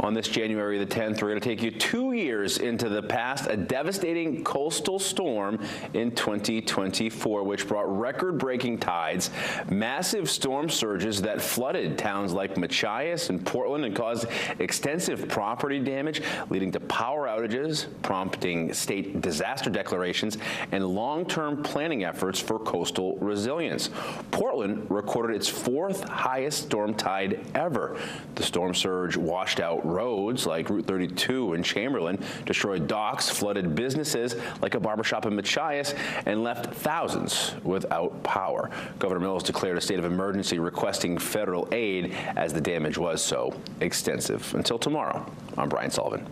On this January the 10th, we're going to take you 2 years into the past, a devastating coastal storm in 2024, which brought record-breaking tides, massive storm surges that flooded towns like Machias and Portland and caused extensive property damage, leading to power outages, prompting state disaster declarations, and long-term planning efforts for coastal resilience. Portland recorded its 4th highest storm tide ever. The storm surge washed out roads like Route 32 in Chamberlain, destroyed docks, flooded businesses like a barbershop in Machias, and left thousands without power. Governor Mills declared a state of emergency, requesting federal aid as the damage was so extensive. Until tomorrow, I'm Brian Sullivan.